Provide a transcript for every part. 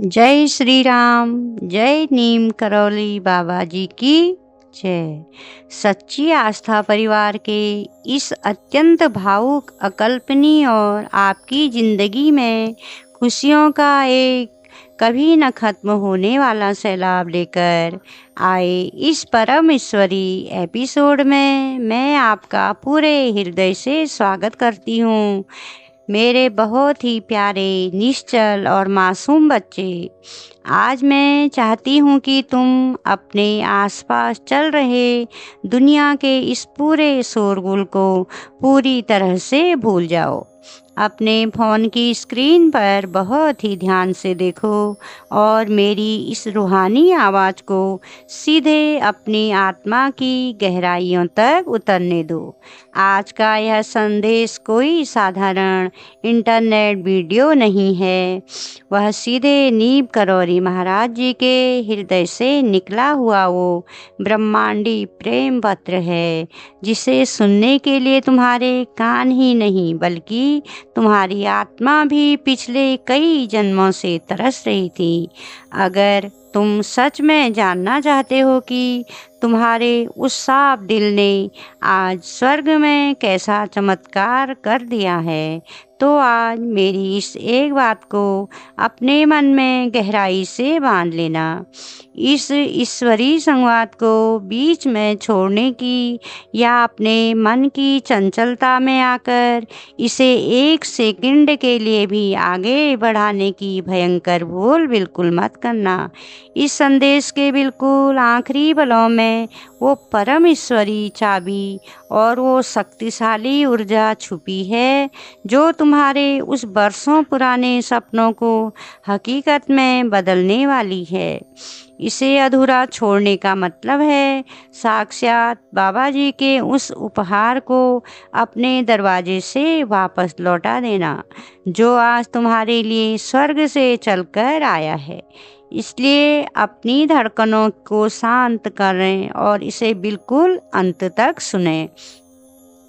जय श्री राम। जय नीम करौली बाबा जी की जय। सच्ची आस्था परिवार के इस अत्यंत भावुक, अकल्पनीय और आपकी ज़िंदगी में खुशियों का एक कभी न खत्म होने वाला सैलाब लेकर आए इस परम ईश्वरी एपिसोड में मैं आपका पूरे हृदय से स्वागत करती हूँ। मेरे बहुत ही प्यारे, निश्चल और मासूम बच्चे, आज मैं चाहती हूँ कि तुम अपने आसपास चल रहे दुनिया के इस पूरे शोरगुल को पूरी तरह से भूल जाओ। अपने फ़ोन की स्क्रीन पर बहुत ही ध्यान से देखो और मेरी इस रूहानी आवाज़ को सीधे अपनी आत्मा की गहराइयों तक उतरने दो। आज का यह संदेश कोई साधारण इंटरनेट वीडियो नहीं है, वह सीधे नीम करौरी महाराज जी के हृदय से निकला हुआ वो ब्रह्मांडी प्रेम पत्र है, जिसे सुनने के लिए तुम्हारे कान ही नहीं बल्कि तुम्हारी आत्मा भी पिछले कई जन्मों से तरस रही थी। अगर तुम सच में जानना चाहते हो कि तुम्हारे उस साफ दिल ने आज स्वर्ग में कैसा चमत्कार कर दिया है, तो आज मेरी इस एक बात को अपने मन में गहराई से बांध लेना। इस ईश्वरीय संवाद को बीच में छोड़ने की या अपने मन की चंचलता में आकर इसे एक सेकंड के लिए भी आगे बढ़ाने की भयंकर भूल बिल्कुल मत करना। इस संदेश के बिल्कुल आखिरी पलों में वो परम ईश्वरी चाबी और वो शक्तिशाली ऊर्जा छुपी है, जो तुम्हारे उस बरसों पुराने सपनों को हकीकत में बदलने वाली है। इसे अधूरा छोड़ने का मतलब है साक्षात बाबा जी के उस उपहार को अपने दरवाजे से वापस लौटा देना, जो आज तुम्हारे लिए स्वर्ग से चलकर आया है। इसलिए अपनी धड़कनों को शांत करें और इसे बिल्कुल अंत तक सुनें।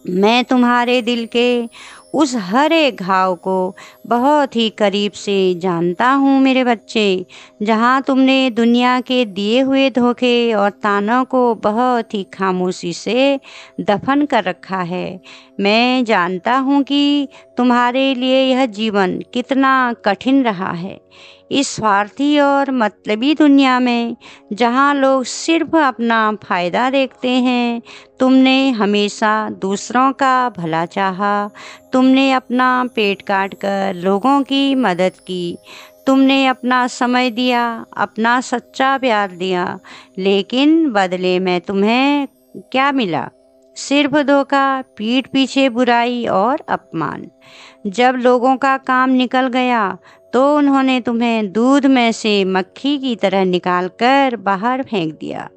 मैं तुम्हारे दिल के उस हर एक घाव को बहुत ही करीब से जानता हूँ मेरे बच्चे, जहाँ तुमने दुनिया के दिए हुए धोखे और तानों को बहुत ही खामोशी से दफन कर रखा है। मैं जानता हूँ कि तुम्हारे लिए यह जीवन कितना कठिन रहा है। इस स्वार्थी और मतलबी दुनिया में जहाँ लोग सिर्फ अपना फायदा देखते हैं, तुमने हमेशा दूसरों का भला चाहा। तुमने अपना पेट काट कर लोगों की मदद की। तुमने अपना समय दिया, अपना सच्चा प्यार दिया, लेकिन बदले में तुम्हें क्या मिला? सिर्फ धोखा, पीठ पीछे बुराई और अपमान। जब लोगों का काम निकल गया तो उन्होंने तुम्हें दूध में से मक्खी की तरह निकालकर बाहर फेंक दिया।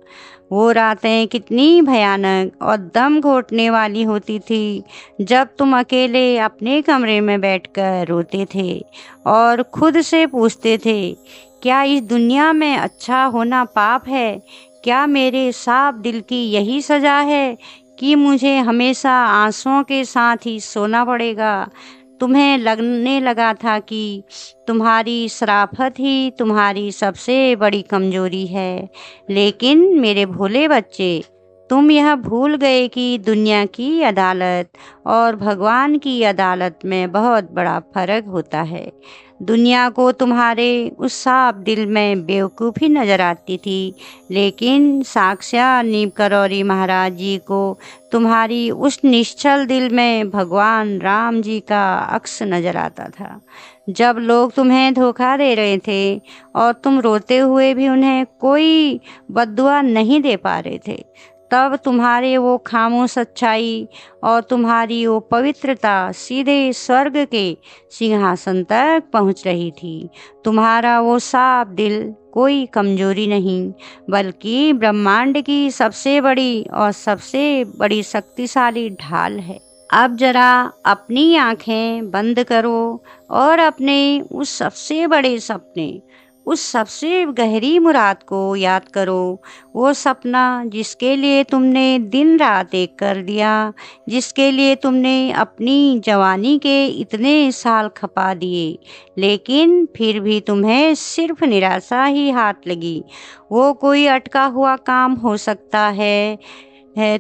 वो रातें कितनी भयानक और दम घोटने वाली होती थी, जब तुम अकेले अपने कमरे में बैठकर रोते थे और खुद से पूछते थे, क्या इस दुनिया में अच्छा होना पाप है? क्या मेरे साफ दिल की यही सजा है कि मुझे हमेशा आंसुओं के साथ ही सोना पड़ेगा? तुम्हें लगने लगा था कि तुम्हारी शराफत ही तुम्हारी सबसे बड़ी कमजोरी है। लेकिन मेरे भोले बच्चे, तुम यह भूल गए कि दुनिया की अदालत और भगवान की अदालत में बहुत बड़ा फर्क होता है। दुनिया को तुम्हारे उस साफ दिल में बेवकूफ़ी नज़र आती थी, लेकिन साक्षात नीम करौरी महाराज जी को तुम्हारी उस निश्चल दिल में भगवान राम जी का अक्स नज़र आता था। जब लोग तुम्हें धोखा दे रहे थे और तुम रोते हुए भी उन्हें कोई बद्दुआ नहीं दे पा रहे थे, तब तुम्हारे वो खामोश सच्चाई और तुम्हारी वो पवित्रता सीधे स्वर्ग के सिंहासन तक पहुंच रही थी। तुम्हारा वो साफ दिल कोई कमजोरी नहीं, बल्कि ब्रह्मांड की सबसे बड़ी और सबसे बड़ी शक्तिशाली ढाल है। अब जरा अपनी आंखें बंद करो और अपने उस सबसे बड़े सपने, उस सबसे गहरी मुराद को याद करो, वो सपना जिसके लिए तुमने दिन रात एक कर दिया, जिसके लिए तुमने अपनी जवानी के इतने साल खपा दिए, लेकिन फिर भी तुम्हें सिर्फ निराशा ही हाथ लगी। वो कोई अटका हुआ काम हो सकता है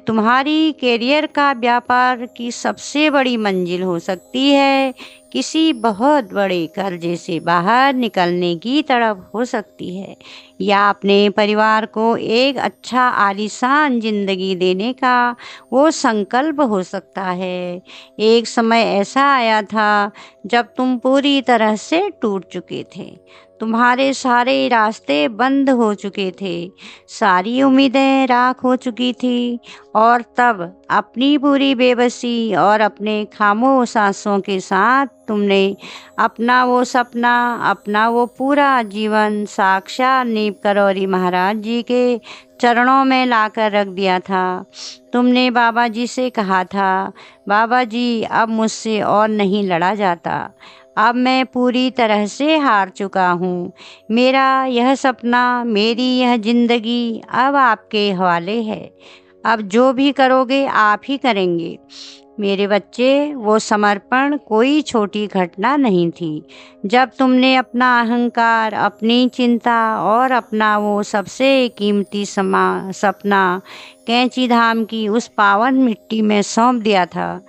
तुम्हारी कैरियर का व्यापार की सबसे बड़ी मंजिल हो सकती है, किसी बहुत बड़े कर्जे से बाहर निकलने की तरफ हो सकती है, या अपने परिवार को एक अच्छा आलीशान जिंदगी देने का वो संकल्प हो सकता है। एक समय ऐसा आया था जब तुम पूरी तरह से टूट चुके थे, तुम्हारे सारे रास्ते बंद हो चुके थे, सारी उम्मीदें राख हो चुकी थी, और तब अपनी पूरी बेबसी और अपने खामोश आंसुओं के साथ तुमने अपना वो सपना, अपना वो पूरा जीवन साक्षात नीम करौरी महाराज जी के चरणों में लाकर रख दिया था। तुमने बाबा जी से कहा था, बाबा जी अब मुझसे और नहीं लड़ा जाता, अब मैं पूरी तरह से हार चुका हूँ, मेरा यह सपना, मेरी यह जिंदगी अब आपके हवाले है, अब जो भी करोगे आप ही करेंगे। मेरे बच्चे, वो समर्पण कोई छोटी घटना नहीं थी। जब तुमने अपना अहंकार, अपनी चिंता और अपना वो सबसे कीमती सपना कैंची धाम की उस पावन मिट्टी में सौंप दिया था,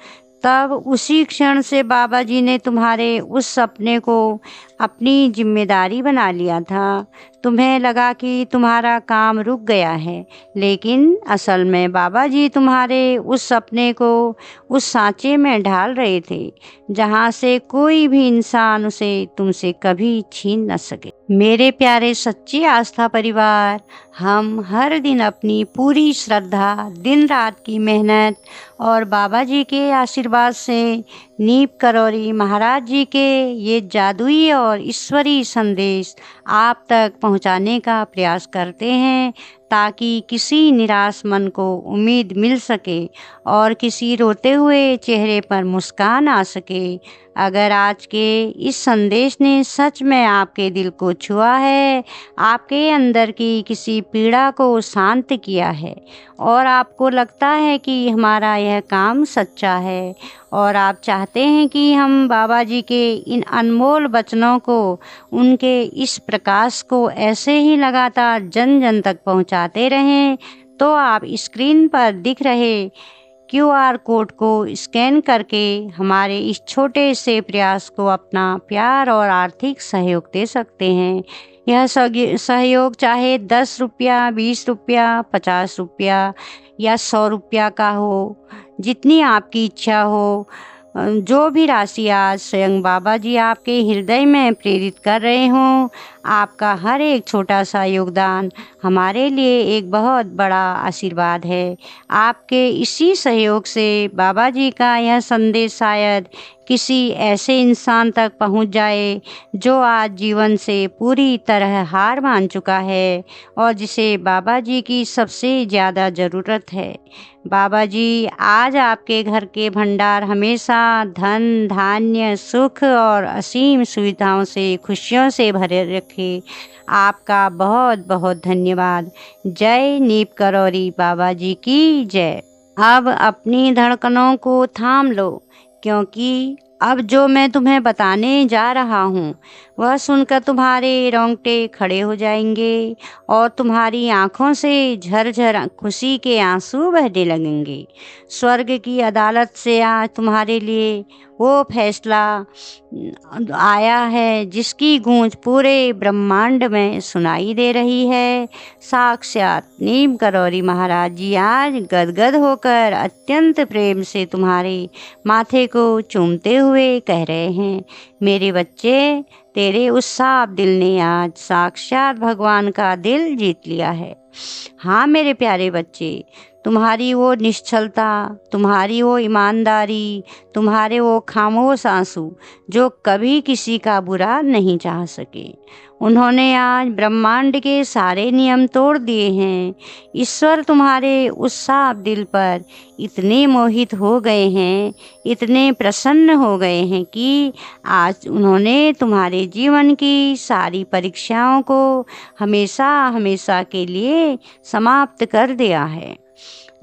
तब उसी क्षण से बाबा जी ने तुम्हारे उस सपने को अपनी जिम्मेदारी बना लिया था। तुम्हें लगा कि तुम्हारा काम रुक गया है, लेकिन असल में बाबा जी तुम्हारे उस सपने को उस सांचे में ढाल रहे थे, जहाँ से कोई भी इंसान उसे तुमसे कभी छीन न सके। मेरे प्यारे सच्ची आस्था परिवार, हम हर दिन अपनी पूरी श्रद्धा, दिन रात की मेहनत और बाबा जी के आशीर्वाद से नीम करौरी महाराज जी के ये जादुई और ईश्वरीय संदेश आप तक पहुंचाने का प्रयास करते हैं, ताकि किसी निराश मन को उम्मीद मिल सके और किसी रोते हुए चेहरे पर मुस्कान आ सके। अगर आज के इस संदेश ने सच में आपके दिल को छुआ है, आपके अंदर की किसी पीड़ा को शांत किया है, और आपको लगता है कि हमारा यह काम सच्चा है, और आप चाहते हैं कि हम बाबा जी के इन अनमोल वचनों को, उनके इस प्रकाश को ऐसे ही लगातार जन जन तक पहुंचाते रहें, तो आप स्क्रीन पर दिख रहे QR कोड को स्कैन करके हमारे इस छोटे से प्रयास को अपना प्यार और आर्थिक सहयोग दे सकते हैं। यह सहयोग चाहे 10 रुपया, 20 रुपया, 50 रुपया या 100 रुपया का हो, जितनी आपकी इच्छा हो। जो भी राशि आज स्वयं बाबा जी आपके हृदय में प्रेरित कर रहे हों, आपका हर एक छोटा सा योगदान हमारे लिए एक बहुत बड़ा आशीर्वाद है। आपके इसी सहयोग से बाबा जी का यह संदेश शायद किसी ऐसे इंसान तक पहुंच जाए जो आज जीवन से पूरी तरह हार मान चुका है और जिसे बाबा जी की सबसे ज़्यादा ज़रूरत है। बाबा जी आज आपके घर के भंडार हमेशा धन, धान्य, सुख और असीम सुविधाओं से, खुशियों से भरे रखे। आपका बहुत बहुत धन्यवाद। जय नीम करौरी बाबा जी की जय। अब अपनी धड़कनों को थाम लो, क्योंकि अब जो मैं तुम्हें बताने जा रहा हूँ वह सुनकर तुम्हारे रोंगटे खड़े हो जाएंगे और तुम्हारी आँखों से झरझर खुशी के आंसू बहने लगेंगे। स्वर्ग की अदालत से आज तुम्हारे लिए वो फैसला आया है जिसकी गूंज पूरे ब्रह्मांड में सुनाई दे रही है। साक्षात नीम करौरी महाराज जी आज गदगद होकर अत्यंत प्रेम से तुम्हारे माथे को चूमते हुए कह रहे हैं, मेरे बच्चे, तेरे उस साफ दिल ने आज साक्षात भगवान का दिल जीत लिया है। हाँ मेरे प्यारे बच्चे, तुम्हारी वो निश्चलता, तुम्हारी वो ईमानदारी, तुम्हारे वो खामोश आंसू जो कभी किसी का बुरा नहीं चाह सके, उन्होंने आज ब्रह्मांड के सारे नियम तोड़ दिए हैं। ईश्वर तुम्हारे उस साफ दिल पर इतने मोहित हो गए हैं, इतने प्रसन्न हो गए हैं कि आज उन्होंने तुम्हारे जीवन की सारी परीक्षाओं को हमेशा हमेशा के लिए समाप्त कर दिया है।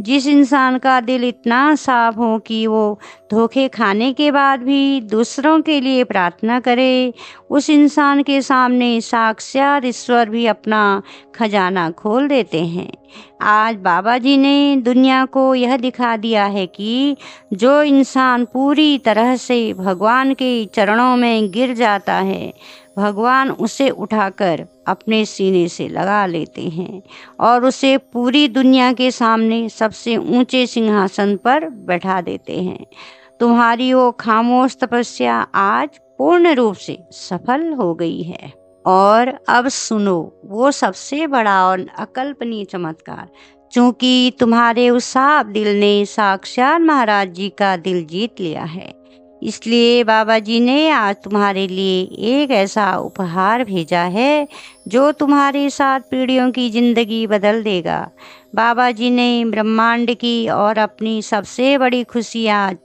जिस इंसान का दिल इतना साफ हो कि वो धोखे खाने के बाद भी दूसरों के लिए प्रार्थना करे, उस इंसान के सामने साक्षात ईश्वर भी अपना खजाना खोल देते हैं। आज बाबा जी ने दुनिया को यह दिखा दिया है कि जो इंसान पूरी तरह से भगवान के चरणों में गिर जाता है, भगवान उसे उठाकर अपने सीने से लगा लेते हैं और उसे पूरी दुनिया के सामने सबसे ऊंचे सिंहासन पर बैठा देते हैं। तुम्हारी वो खामोश तपस्या आज पूर्ण रूप से सफल हो गई है। और अब सुनो वो सबसे बड़ा और अकल्पनीय चमत्कार। चूंकि तुम्हारे उस साफ दिल ने साक्षात महाराज जी का दिल जीत लिया है, इसलिए बाबा जी ने आज तुम्हारे लिए एक ऐसा उपहार भेजा है जो तुम्हारी 7 पीढ़ियों की जिंदगी बदल देगा। बाबा जी ने ब्रह्मांड की और अपनी सबसे बड़ी खुशी आज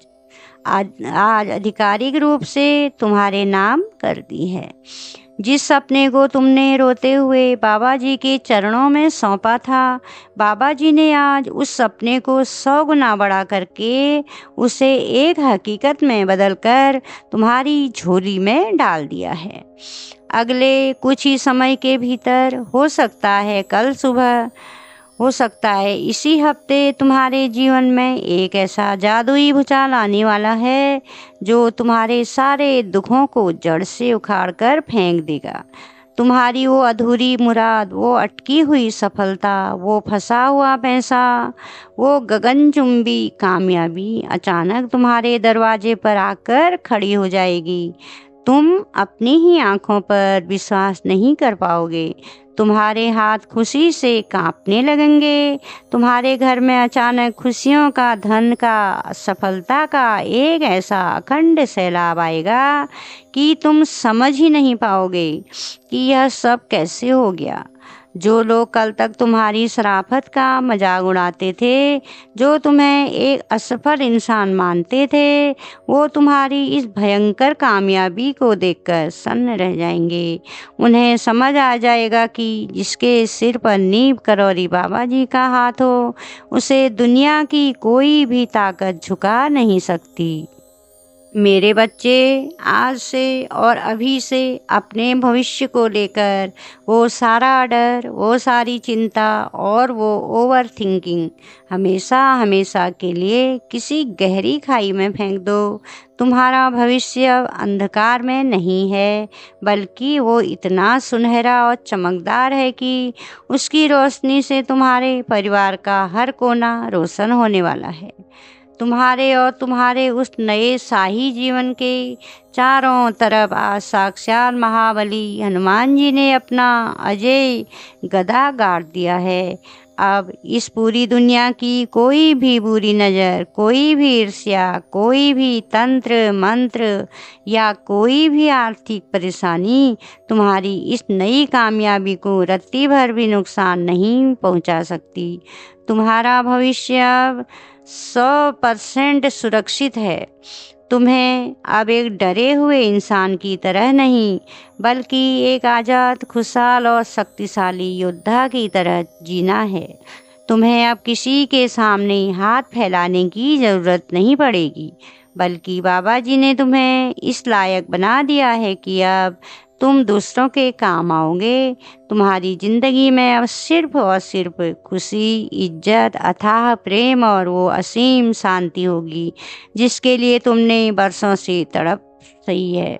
आधिकारिक रूप से तुम्हारे नाम कर दी है। जिस सपने को तुमने रोते हुए बाबा जी के चरणों में सौंपा था, बाबा जी ने आज उस सपने को 100 गुना बड़ा करके उसे एक हकीकत में बदलकर तुम्हारी झोली में डाल दिया है। अगले कुछ ही समय के भीतर, हो सकता है कल सुबह, हो सकता है इसी हफ्ते, तुम्हारे जीवन में एक ऐसा जादुई भूचाल आने वाला है जो तुम्हारे सारे दुखों को जड़ से उखाड़ कर फेंक देगा। तुम्हारी वो अधूरी मुराद, वो अटकी हुई सफलता, वो फंसा हुआ पैसा, वो गगनचुंबी कामयाबी अचानक तुम्हारे दरवाजे पर आकर खड़ी हो जाएगी। तुम अपनी ही आंखों पर विश्वास नहीं कर पाओगे। तुम्हारे हाथ खुशी से कांपने लगेंगे। तुम्हारे घर में अचानक खुशियों का, धन का, सफलता का एक ऐसा अखंड सैलाब आएगा कि तुम समझ ही नहीं पाओगे कि यह सब कैसे हो गया। जो लोग कल तक तुम्हारी शराफत का मजाक उड़ाते थे, जो तुम्हें एक असफल इंसान मानते थे, वो तुम्हारी इस भयंकर कामयाबी को देखकर सन्न रह जाएंगे। उन्हें समझ आ जाएगा कि जिसके सिर पर नींव करौरी बाबा जी का हाथ हो, उसे दुनिया की कोई भी ताकत झुका नहीं सकती। मेरे बच्चे, आज से और अभी से अपने भविष्य को लेकर वो सारा डर, वो सारी चिंता और वो ओवर थिंकिंग हमेशा हमेशा के लिए किसी गहरी खाई में फेंक दो। तुम्हारा भविष्य अब अंधकार में नहीं है, बल्कि वो इतना सुनहरा और चमकदार है कि उसकी रोशनी से तुम्हारे परिवार का हर कोना रोशन होने वाला है। तुम्हारे और तुम्हारे उस नए शाही जीवन के चारों तरफ आज साक्षात महाबली हनुमान जी ने अपना अजय गदा गाड़ दिया है। अब इस पूरी दुनिया की कोई भी बुरी नज़र, कोई भी ईर्ष्या, कोई भी तंत्र मंत्र या कोई भी आर्थिक परेशानी तुम्हारी इस नई कामयाबी को रत्ती भर भी नुकसान नहीं पहुंचा सकती। तुम्हारा भविष्य अब 100% सुरक्षित है। तुम्हें अब एक डरे हुए इंसान की तरह नहीं, बल्कि एक आज़ाद, खुशहाल और शक्तिशाली योद्धा की तरह जीना है। तुम्हें अब किसी के सामने हाथ फैलाने की ज़रूरत नहीं पड़ेगी, बल्कि बाबा जी ने तुम्हें इस लायक बना दिया है कि अब तुम दूसरों के काम आओगे। तुम्हारी ज़िंदगी में अब सिर्फ और सिर्फ खुशी, इज्जत, अथाह प्रेम और वो असीम शांति होगी जिसके लिए तुमने बरसों से तड़प सही है।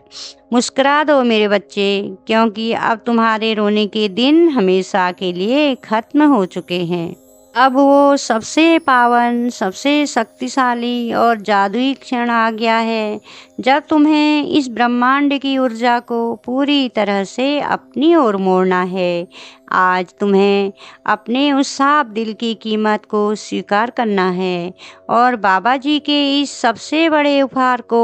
मुस्कुरा दो मेरे बच्चे, क्योंकि अब तुम्हारे रोने के दिन हमेशा के लिए खत्म हो चुके हैं। अब वो सबसे पावन, सबसे शक्तिशाली और जादुई क्षण आ गया है जब तुम्हें इस ब्रह्मांड की ऊर्जा को पूरी तरह से अपनी ओर मोड़ना है। आज तुम्हें अपने उस साफ दिल की कीमत को स्वीकार करना है और बाबा जी के इस सबसे बड़े उपहार को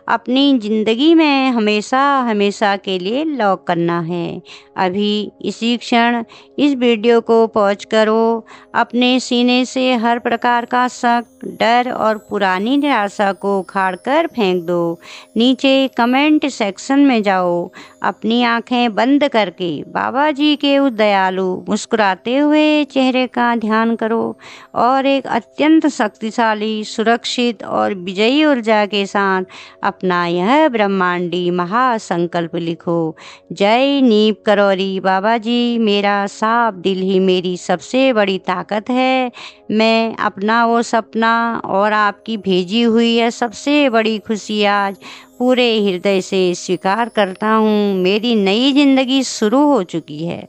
अपनी ज़िंदगी में हमेशा हमेशा के लिए लॉक करना है। अभी इसी क्षण इस वीडियो को पॉज करो, अपने सीने से हर प्रकार का शक, डर और पुरानी निराशा को उखाड़ कर फेंक दो। नीचे कमेंट सेक्शन में जाओ, अपनी आंखें बंद करके बाबा जी के उस दयालु मुस्कुराते हुए चेहरे का ध्यान करो और एक अत्यंत शक्तिशाली, सुरक्षित और विजयी ऊर्जा के साथ अपना यह ब्रह्मांडी महासंकल्प लिखो। जय नीम करौरी बाबा जी, मेरा साफ दिल ही मेरी सबसे बड़ी ताकत है। मैं अपना वो सपना और आपकी भेजी हुई यह सबसे बड़ी खुशी आज पूरे हृदय से स्वीकार करता हूँ। मेरी नई जिंदगी शुरू हो चुकी है।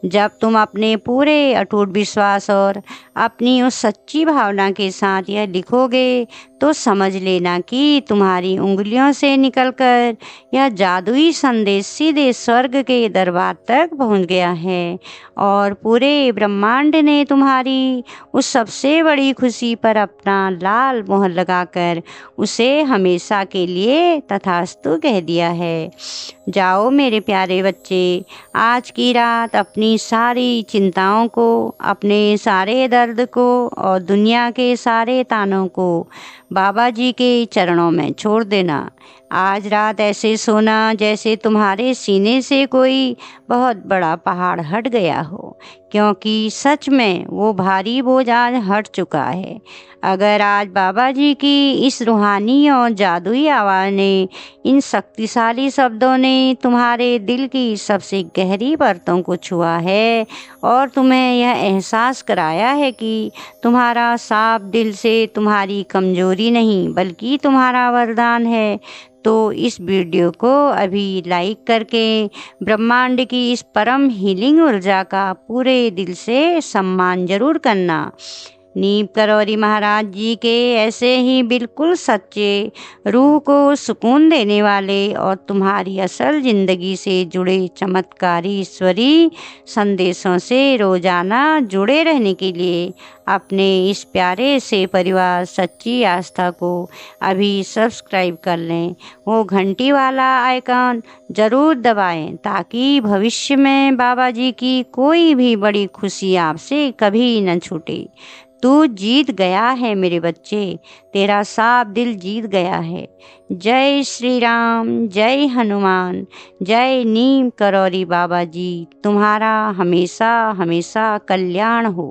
जब तुम अपने पूरे अटूट विश्वास और अपनी उस सच्ची भावना के साथ यह लिखोगे तो समझ लेना कि तुम्हारी उंगलियों से निकलकर यह जादुई संदेश सीधे स्वर्ग के दरबार तक पहुंच गया है और पूरे ब्रह्मांड ने तुम्हारी उस सबसे बड़ी खुशी पर अपना लाल मोहर लगाकर उसे हमेशा के लिए तथास्तु कह दिया है। जाओ मेरे प्यारे बच्चे, आज की रात अपनी सारी चिंताओं को, अपने सारे दर्द को और दुनिया के सारे तानों को बाबा जी के चरणों में छोड़ देना। आज रात ऐसे सोना जैसे तुम्हारे सीने से कोई बहुत बड़ा पहाड़ हट गया हो, क्योंकि सच में वो भारी बोझ आज हट चुका है। अगर आज बाबा जी की इस रूहानी और जादुई आवाज़ ने, इन शक्तिशाली शब्दों ने तुम्हारे दिल की सबसे गहरी परतों को छुआ है और तुम्हें यह एहसास कराया है कि तुम्हारा साफ दिल से तुम्हारी कमजोरी नहीं बल्कि तुम्हारा वरदान है, तो इस वीडियो को अभी लाइक करके ब्रह्मांड की इस परम हीलिंग ऊर्जा का पूरे दिल से सम्मान जरूर करना। नीम करौरी महाराज जी के ऐसे ही बिल्कुल सच्चे, रूह को सुकून देने वाले और तुम्हारी असल ज़िंदगी से जुड़े चमत्कारी ईश्वरी संदेशों से रोज़ाना जुड़े रहने के लिए अपने इस प्यारे से परिवार सच्ची आस्था को अभी सब्सक्राइब कर लें। वो घंटी वाला आइकन ज़रूर दबाएं ताकि भविष्य में बाबा जी की कोई भी बड़ी खुशी आपसे कभी न छूटे। तू जीत गया है मेरे बच्चे, तेरा साफ दिल जीत गया है। जय श्री राम, जय हनुमान, जय नीम करौरी बाबा जी। तुम्हारा हमेशा हमेशा कल्याण हो।